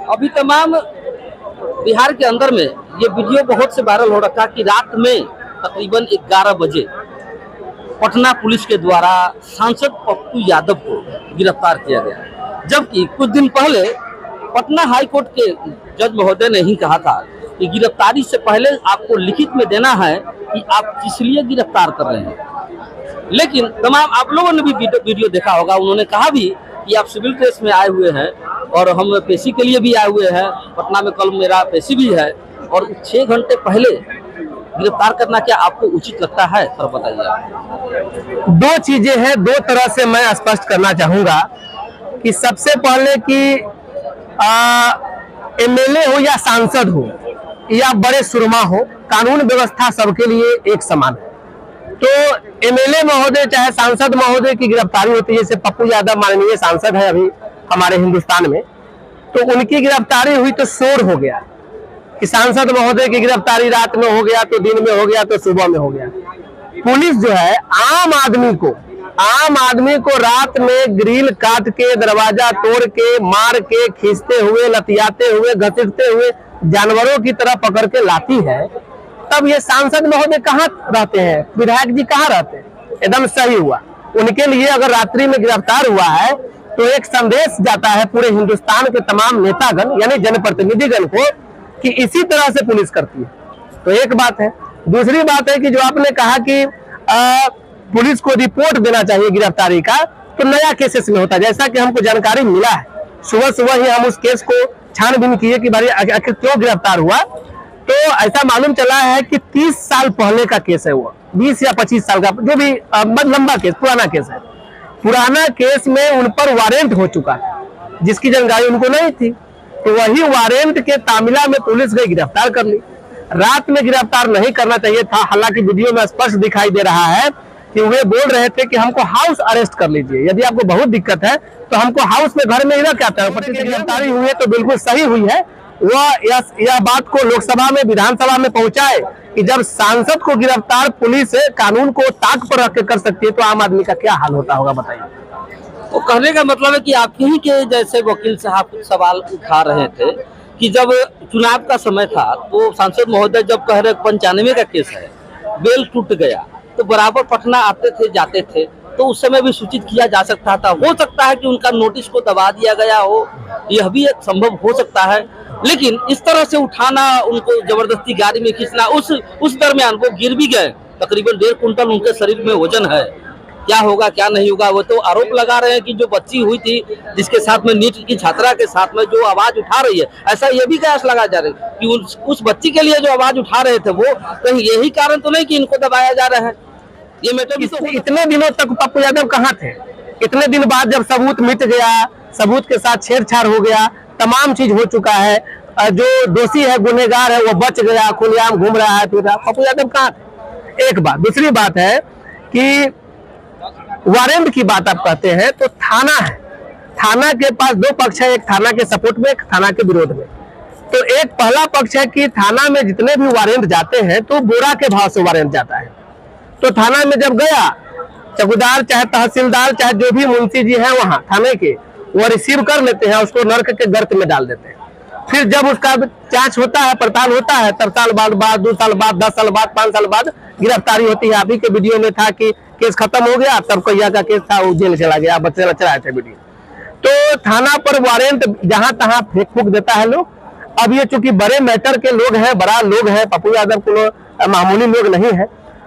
अभी तमाम बिहार के अंदर में ये वीडियो बहुत से वायरल हो रखा कि रात में तकरीबन 11 बजे पटना पुलिस के द्वारा सांसद पप्पू यादव को गिरफ्तार किया गया, जबकि कुछ दिन पहले पटना हाई कोर्ट के जज महोदय ने ही कहा था कि गिरफ्तारी से पहले आपको लिखित में देना है कि आप किस लिए गिरफ्तार कर रहे हैं। लेकिन तमाम आप लोगों ने भी वीडियो देखा होगा, उन्होंने कहा भी कि आप सिविल ड्रेस में आए हुए हैं और हम पेशी के लिए भी आए हुए हैं, पटना में कल मेरा पेशी भी है और 6 घंटे पहले गिरफ्तार करना क्या आपको उचित लगता है? सर बताइए। दो चीजें हैं, दो तरह से मैं स्पष्ट करना चाहूंगा कि सबसे पहले कि एमएलए हो या सांसद हो या बड़े सुरमा हो, कानून व्यवस्था सबके लिए एक समान है। तो एमएलए महोदय चाहे सांसद महोदय की गिरफ्तारी होती है, जैसे पप्पू यादव माननीय सांसद है अभी हमारे हिंदुस्तान में, तो उनकी गिरफ्तारी हुई तो शोर हो गया कि सांसद महोदय की गिरफ्तारी रात में हो गया तो दिन में हो गया तो सुबह में हो गया। पुलिस जो है आम आदमी को रात में ग्रिल काट के, दरवाजा तोड़ के, मार के, खींचते हुए, लतियाते हुए, घसीटते हुए जानवरों की तरह पकड़ के लाती है, तब ये सांसद महोदय कहाँ रहते हैं, विधायक जी कहाँ रहते हैं? एकदम सही हुआ। उनके लिए अगर रात्रि में गिरफ्तार हुआ है तो एक संदेश जाता है पूरे हिंदुस्तान के तमाम नेतागण यानी जनप्रतिनिधिगण को कि इसी तरह से पुलिस करती है। तो एक बात है। दूसरी बात है कि जो आपने कहा कि पुलिस को रिपोर्ट देना चाहिए गिरफ्तारी का, तो नया केसेस में होता है। जैसा कि हमको जानकारी मिला है, सुबह ही हम उस केस को छानबीन किए कि भाई आखिर क्यों गिरफ्तार हुआ, तो ऐसा मालूम चला है कि 30 साल पहले का केस है, वो 20 या 25 साल का, जो भी लंबा केस, पुराना केस है। पुराना केस में उन पर वारंट हो चुका है, जिसकी जानकारी उनको नहीं थी, तो वही वारंट के तामिला में पुलिस गई, गिरफ्तार कर ली। रात में गिरफ्तार नहीं करना चाहिए था। हालांकि वीडियो में स्पष्ट दिखाई दे रहा है कि वे बोल रहे थे कि हमको हाउस अरेस्ट कर लीजिए, यदि आपको बहुत दिक्कत है तो हमको हाउस में घर में ही रख आता है। पति से गिरफ्तारी हुई है तो बिल्कुल सही हुई है। वह यह बात को लोकसभा में, विधानसभा में पहुंचाए कि जब सांसद को गिरफ्तार पुलिस कानून को ताक पर रख के कर सकती है तो आम आदमी का क्या हाल होता होगा, बताइए। तो कहने का मतलब है कि आप ही के जैसे वकील साहब कुछ सवाल उठा रहे थे कि जब चुनाव का समय था तो सांसद महोदय जब कह रहे 95 का केस है, बेल टूट गया, तो बराबर पटना आते थे जाते थे, तो उस समय भी सूचित किया जा सकता था। हो सकता है कि उनका नोटिस को दबा दिया गया हो, यह भी एक संभव हो सकता है। लेकिन इस तरह से उठाना, उनको जबरदस्ती गाड़ी में खींचना, उस दरमियान वो गिर भी गए। तकरीबन 1.5 कुंटल उनके शरीर में वजन है। क्या होगा क्या नहीं होगा, वो तो आरोप लगा रहे हैं कि जो बच्ची हुई थी जिसके साथ में नीट की छात्रा के साथ में जो आवाज उठा रही है, ऐसा ये भी कयास लगा जा रहा है कि उस बच्ची के लिए जो आवाज उठा रहे थे वो कहीं यही कारण तो नहीं कि इनको दबाया जा रहा है। ये मैटर भी तो इतने दिनों तक पप्पू यादव कहाँ थे? इतने दिन बाद जब सबूत मिट गया, सबूत के साथ छेड़छाड़ हो गया, तमाम चीज हो चुका है, जो दोषी है, गुनहगार है, वो बच गया, खुलेआम घूम रहा है, पप्पू यादव कहाँ थे? एक बात। दूसरी बात है कि वारंट की बात आप कहते हैं तो थाना है, थाना के पास 2 पक्ष है, एक थाना के सपोर्ट में, एक थाना के विरोध में। तो एक पहला पक्ष है कि थाना में जितने भी वारंट जाते हैं तो बोरा के भाव से वारंट जाता है। तो थाना में जब गया, चौकीदार चाहे तहसीलदार चाहे जो भी मुंशी जी हैं वहां थाने के, वो रिसीव कर लेते हैं, उसको नर्क के गर्त में डाल देते हैं। फिर जब उसका जांच होता है, पड़ताल होता है, 3 साल बाद 2 साल बाद, 10 साल बाद, 5 साल बाद गिरफ्तारी होती है। अभी के वीडियो में था कि केस खत्म हो गया, तब कैया का केस था, वो जेल चला गया, बच्चे चलाया था वीडियो। तो थाना पर वारंट जहां तहां फेंक फूक देता है लोग। अब ये चूंकि बड़े मैटर के लोग हैं, बड़ा लोग हैं, पप्पू यादव को मामूली लोग नहीं है,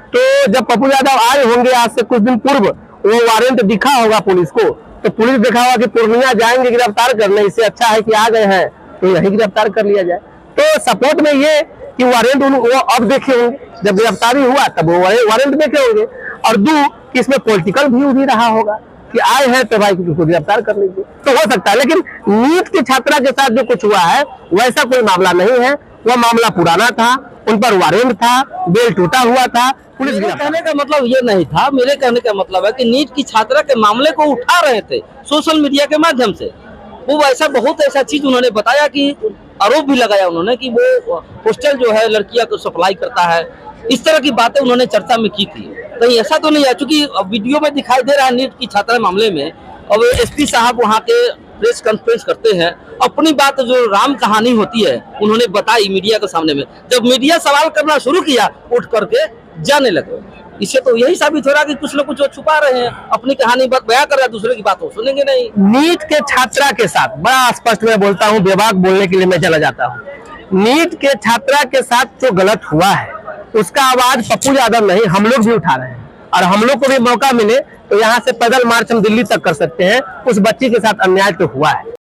तो जब पप्पू यादव आए होंगे आज से कुछ दिन पूर्व, वो वारंट दिखा होगा पुलिस को, तो पुलिस देखा होगा कि पूर्णिया जाएंगे गिरफ्तार करने, इससे अच्छा है कि आ गए हैं तो यही गिरफ्तार कर लिया जाए। तो सपोर्ट में ये कि वारंट वो अब देखे होंगे, जब गिरफ्तारी हुआ तब वो वारंट देखे होंगे, और 2 कि इसमें पॉलिटिकल व्यू भी रहा होगा कि आए हैं तो भाई उसको गिरफ्तार कर लीजिए, तो हो सकता है। लेकिन नीट की छात्रा के साथ जो कुछ हुआ है वैसा कोई मामला नहीं है, वह मामला पुराना था, उन पर वारंट था, बेल टूटा हुआ था। पुलिस कहने का मतलब ये नहीं था, मेरे कहने का मतलब है कि नीट की छात्रा के मामले को उठा रहे थे सोशल मीडिया के माध्यम से। वो ऐसा बहुत ऐसा चीज उन्होंने बताया कि आरोप भी लगाया उन्होंने कि वो हॉस्टल जो है लड़कियां को सप्लाई करता है, इस तरह की बातें उन्होंने चर्चा में की थी। कहीं ऐसा तो नहीं है, चूंकि वीडियो में दिखाई दे रहा है नीट की छात्रा मामले में, अब एसपी साहब वहाँ के प्रेस कॉन्फ्रेंस करते हैं, अपनी बात जो राम कहानी होती है उन्होंने बताई मीडिया के सामने में। जब मीडिया सवाल करना शुरू किया, उठ करके जाने लगे। इससे तो यही साबित हो रहा है कि कुछ लोग कुछ छुपा रहे हैं, अपनी कहानी बात बयां कर रहे हैं, दूसरे की बात वो सुनेंगे नहीं। नीट के छात्रा के साथ बड़ा स्पष्ट मैं बोलता हूँ, बेबाक बोलने के लिए मैं चला जाता हूँ। नीट के छात्रा के साथ जो गलत हुआ है उसका आवाज पप्पू यादव नहीं, हम लोग भी उठा रहे हैं। और हम लोग को भी मौका मिले तो यहाँ से पैदल मार्च हम दिल्ली तक कर सकते हैं। उस बच्ची के साथ अन्याय तो हुआ है।